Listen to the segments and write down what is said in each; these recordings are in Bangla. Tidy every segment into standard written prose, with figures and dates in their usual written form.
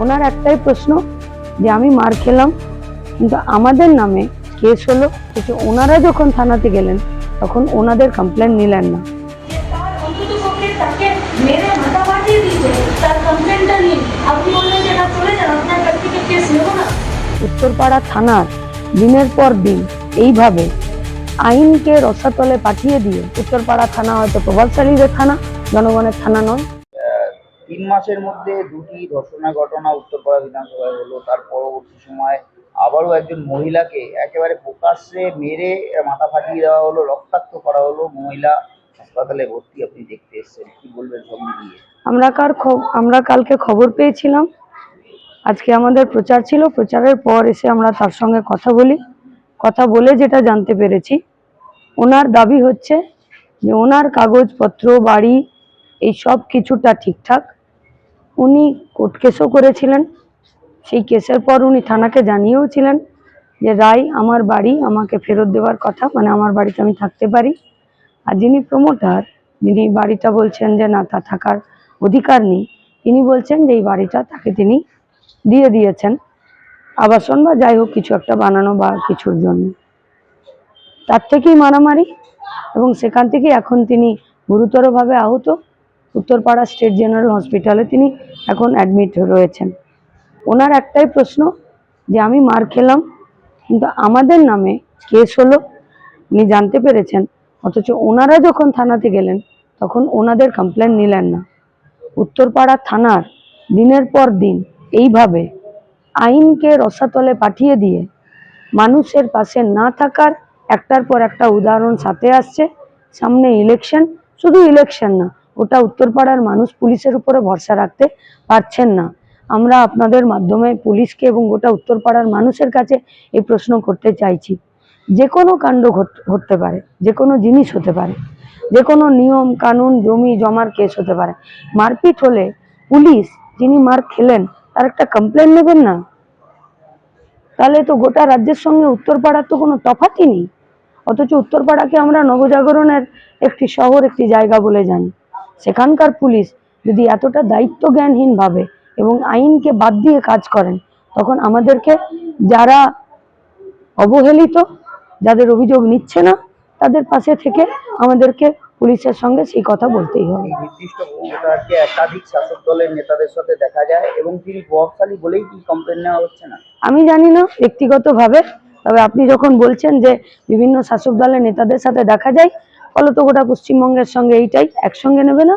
ওনার একটাই প্রশ্ন যে আমি মার খেলাম কিন্তু আমাদের নামে কেস হলো, কিন্তু ওনারা যখন থানাতে গেলেন তখন ওনাদের কমপ্লেন নিলেন না। উত্তরপাড়া থানার দিনের পর দিন এইভাবে আইনকে রসাতলে পাঠিয়ে দিয়ে উত্তরপাড়া থানা হয়তো প্রভাবশালীদের থানা, জনগণের থানা নয়। 3 মাসের মধ্যে দুটি ধর্ষণের ঘটনা উত্তরপাড়া বিধানসভায় হলো। তার পরবর্তী সময় আবারও একজন মহিলাকে একেবারে প্রকাশ্যে মেরে মাথা ফাটিয়ে দেওয়া হলো, রক্তাক্ত করা হলো। মহিলা হাসপাতালে ভর্তি, আপনি দেখতে এসেছেন, কি বলবেন সব মিলিয়ে? আমরা কালকে খবর পেয়েছিলাম, আজকে আমাদের প্রচার ছিল, প্রচারের পর এসে আমরা তার সঙ্গে কথা বলে যেটা জানতে পেরেছি, ওনার দাবি হচ্ছে যে ওনার কাগজপত্র, বাড়ি, এই সব কিছুটা ঠিকঠাক। উনি কোর্ট কেসও করেছিলেন, সেই কেসের পর উনি থানাকে জানিয়েওছিলেন যে রায় আমার বাড়ি আমাকে ফেরত দেওয়ার কথা, মানে আমার বাড়িতে আমি থাকতে পারি। আর যিনি প্রমোটার, যিনি বাড়িটা বলছেন যে না তা থাকার অধিকার নেই, তিনি বলছেন যে এই বাড়িটা তাকে তিনি দিয়ে দিয়েছেন আবাসন বা যাই হোক কিছু একটা বানানো বা কিছুর জন্য। তার থেকেই মারামারি, এবং সেখান থেকে এখন তিনি গুরুতরভাবে আহত। উত্তরপাড়া স্টেট জেনারেল হসপিটালে তিনি এখন অ্যাডমিট রয়েছেন। ওনার একটাই প্রশ্ন যে আমি মার খেলাম কিন্তু আমাদের নামে কেস হলো, উনি জানতে পেরেছেন, অথচ ওনারা যখন থানাতে গেলেন তখন ওনাদের কমপ্লেন নিলেন না। উত্তরপাড়া থানার দিনের পর দিন এইভাবে আইনকে রসাতলে পাঠিয়ে দিয়ে মানুষের পাশে না থাকার একটার পর একটা উদাহরণ সাথে আসছে। সামনে ইলেকশন, শুধু ইলেকশন না, ওটা উত্তরপাড়ার মানুষ পুলিশের উপরে ভরসা রাখতে পারছেন না। আমরা আপনাদের মাধ্যমে পুলিশকে এবং গোটা উত্তরপাড়ার মানুষের কাছে এই প্রশ্ন করতে চাইছি, যে কোনো কাণ্ড ঘটতে পারে, যে কোনো জিনিস হতে পারে, যে কোনো নিয়ম কানুন জমি জমার কেস হতে পারে। মারপিট হলে পুলিশ, যিনি মার খেলেন, তার একটা কমপ্লেন নেবেন না? তাহলে তো গোটা রাজ্যের সঙ্গে উত্তরপাড়ার তো কোনো তফাৎই নেই। অথচ উত্তরপাড়াকে আমরা নবজাগরণের একটি শহর, একটি জায়গা বলে জানি। সেখানকার পুলিশ যদি এতটা দায়িত্ব জ্ঞানহীন ভাবে এবং আইনকে বাদ দিয়ে কাজ করেন, তখন আমাদেরকে যারা অবহেলিত, যাদের অভিযোগ নিচ্ছে না, তাদের পাশে থেকে আমাদেরকে পুলিশের সঙ্গে সেই কথা বলতেই হবে। নির্দিষ্ট প্রমোটারকে একাধিক শাসক দলের নেতাদের সাথে দেখা যায় এবং তিনি প্রভাবশালী বলেই কি কমপ্লেন নেওয়া হচ্ছে না? আমি জানি না ব্যক্তিগতভাবে, তবে আপনি যখন বলছেন যে বিভিন্ন শাসক দলের নেতাদের সাথে দেখা যায়, ফলে তো গোটা পশ্চিমবঙ্গের সঙ্গে এইটাই একসঙ্গে নেবে না?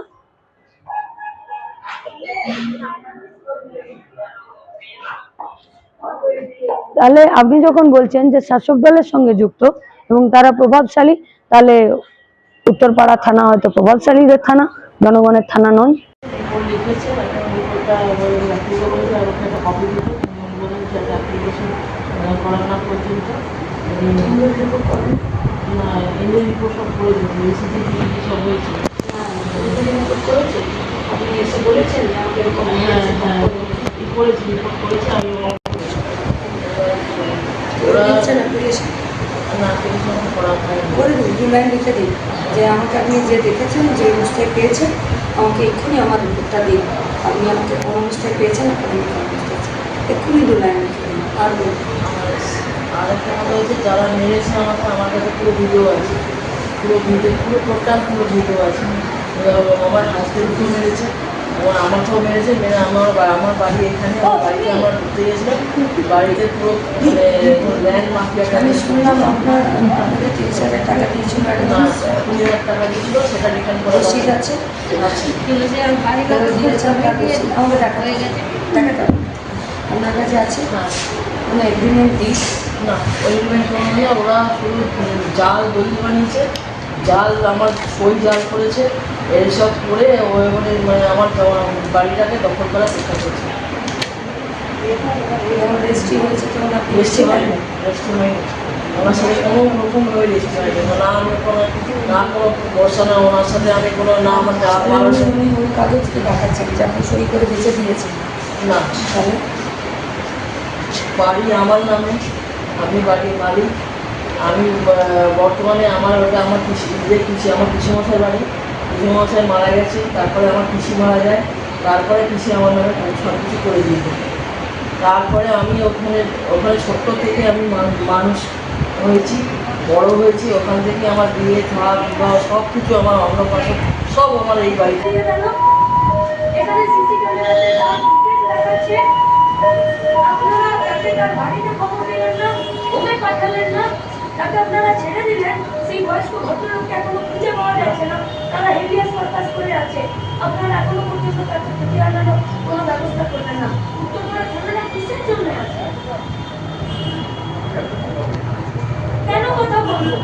তাহলে আপনি যখন বলছেন যে শাসক দলের সঙ্গে যুক্ত এবং তারা প্রভাবশালী, তাহলে উত্তরপাড়া থানা হয়তো প্রভাবশালীদের থানা, জনগণের থানা নয়। লিখে দিন যে আমাকে আপনি যে দেখেছেন, যে অনুষ্ঠায় পেয়েছেন, আমাকে এক্ষুনি আমার রিপোর্টটা দিন। আপনি আমাকে কোন অনুষ্ঠায় পেয়েছেন, এক্ষুনি 2 লাইন লিখে দিন। আর আরেকটা কথা হচ্ছে, যারা মেরেছে আমাকে, আমার কাছে পুরো ভিডিও আছে, পুরো টোটাল ভিডিও আছে। আমার হাজবেন্ডকেও মেরেছে, আমাকেও মেরেছে, মেরে আমার বাড়ি এখানে, বাড়িতে আমার ঢুকতে গেছিলাম, বাড়িতে পুরো ল্যান্ড মাফিয়াটা। আমি শুনলাম আপনাদের 30,000 টাকা দিয়েছিল, 20,000 টাকা দিয়েছিল, সেটা রিটার্ন করা রসিদ আছে। আমাকে দেখা হয়ে গেছে, টাকাটা আপনার কাছে আছে? কোনো এগ্রিমেন্ট দিস না, এগ্রিমেন্ট কোনো নিয়ে ওরা শুধু জাল দলিল বানিয়েছে, জাল আমার সই জাল করেছে, এইসব করে মানে আমার বাড়িটাকে দখল করার চেষ্টা করছে। রেজিস্ট্রি হয়েছে তো? রেজিস্ট্রি হয়নি, রেজিস্ট্রি হয়নি। ওনার সাথে কোনো রকমভাবে রেজিস্ট্রি হয়নি, না আমি কোনো বর্ষা, না ওনার সাথে আমি কোনো, না আমার ওই কাগজকে দেখাচ্ছেন যে আপনি সই করে বেঁচে দিয়েছেন? না, তাহলে বাড়ি আমার নামে, আমি বাড়ির মালিক। আমি বর্তমানে আমার ওটা আমার কৃষি, আমার কৃষিমশাই বাড়ি, মেজমশাই মারা গেছে, তারপরে আমার পিসি মারা যায়, তারপরে পিসি আমার নামে সব কিছু করে দিত। তারপরে আমি ওখানে ওখানে ছোট্ট থেকে আমি মানুষ হয়েছি, বড় হয়েছি, ওখান থেকে আমার বিয়ে খাওয়া বিবাহ সব কিছু আমার অন্নপ্রাশন সব আমার এই বাড়িতে। এখানে সিসি ক্যামেরাতে তার ফুটেজ দেখাচ্ছে। আপনারা যাতে তার বাড়িতে খবর দিলেন না, ওকে পাঠালেন না, তাকে আপনারা ছেড়ে দিলেন। সেই বয়স্ক ভদ্রলোককে এখনো খুঁজে পাওয়া যাচ্ছে না, তারা হেভিয়াস পারপাস করে আছে। আপনারা এখনো পর্যন্ত তাকে ক্ষতি আনানোর কোনো ব্যবস্থা করলেন না। উত্তরপাড়া থানারা কিসের জন্য আছে? কেন কথা বলবো?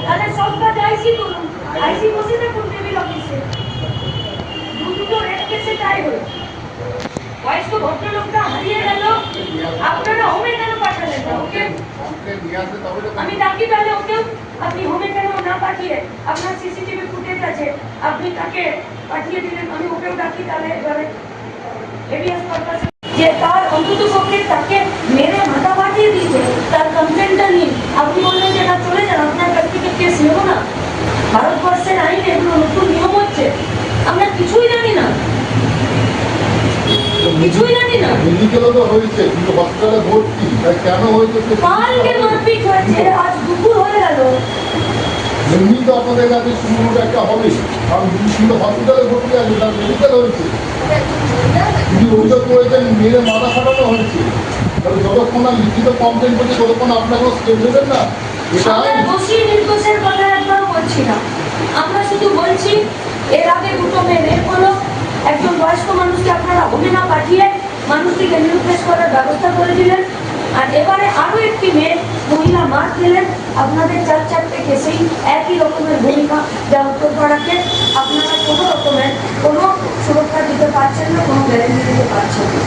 তাহলে সব কাজ আইসি করুন, আইসি বসে থাকুন টেবিল অফিসে। দুটো রেড কেসে তাই হলো, বয়স্ক ভদ্রলোকটা হারিয়ে গেল, আপনারা হোমে কেন পাঠালেন না ওকে? আমি ডাকি তাহলে ওকেও, আপনি হোমে কেন না পাঠিয়ে, আপনার সিসিটিভি ফুটেজ আছে, আপনি তাকে পাঠিয়ে দিলেন, আমি ওকেও ডাকি তাহলে এবারে হেভিয়াস পারপাস। যে তার অন্তত পক্ষে তাকে মেরে মাথা পাঠিয়ে দিয়েছে, তার কমপ্লেনটা নিন। আপনি বললেন যে না চলে যান, আপনার কাছ থেকে কেস নেব না। ভারতবর্ষের আইনে এগুলো নতুন নিয়ম হচ্ছে, আমরা কিছুই জানি না, কিছুই জানি না। মেডিকেলও তো হয়েছে, কিন্তু হসপিটালে ভর্তি, তাই কেন হয়েছে কালকে মারপিট হয়েছে, আজ দুপুর হয়ে গেল। এমনি তো আপনাদের কাছে শুরুটা একটা হবে, কারণ কিন্তু হসপিটালে ভর্তি আছে, তার মেডিকেল হয়েছে, তিনি অভিযোগ করেছেন মেয়ের মাথা ফাটানো হয়েছে। তাহলে যতক্ষণ না লিখিত কমপ্লেন করছে ততক্ষণ আপনাকেও স্টেপ দেবেন না। এটা আমরা দোষী নির্দোষের কথা একবার বলছি না, আমরা শুধু বলছি এর আগে দুটো মেয়ে রেপ হলো, একজন বয়স্ক মানুষকে আপনারা হোমে না পাঠিয়ে মানুষটিকে নিরুপেশ করার ব্যবস্থা করে দিলেন, আর এবারে আরো একটি মেয়ে মহিলা মার দিলেন। আপনাদের চারটে কেসেই একই রকমের ভূমিকা, যা উত্তরপাড়াকে আপনারা কোনো রকমের কোনো সুরক্ষা দিতে পারছেন না, কোনো গ্যারেন্টি দিতে পারছেন না।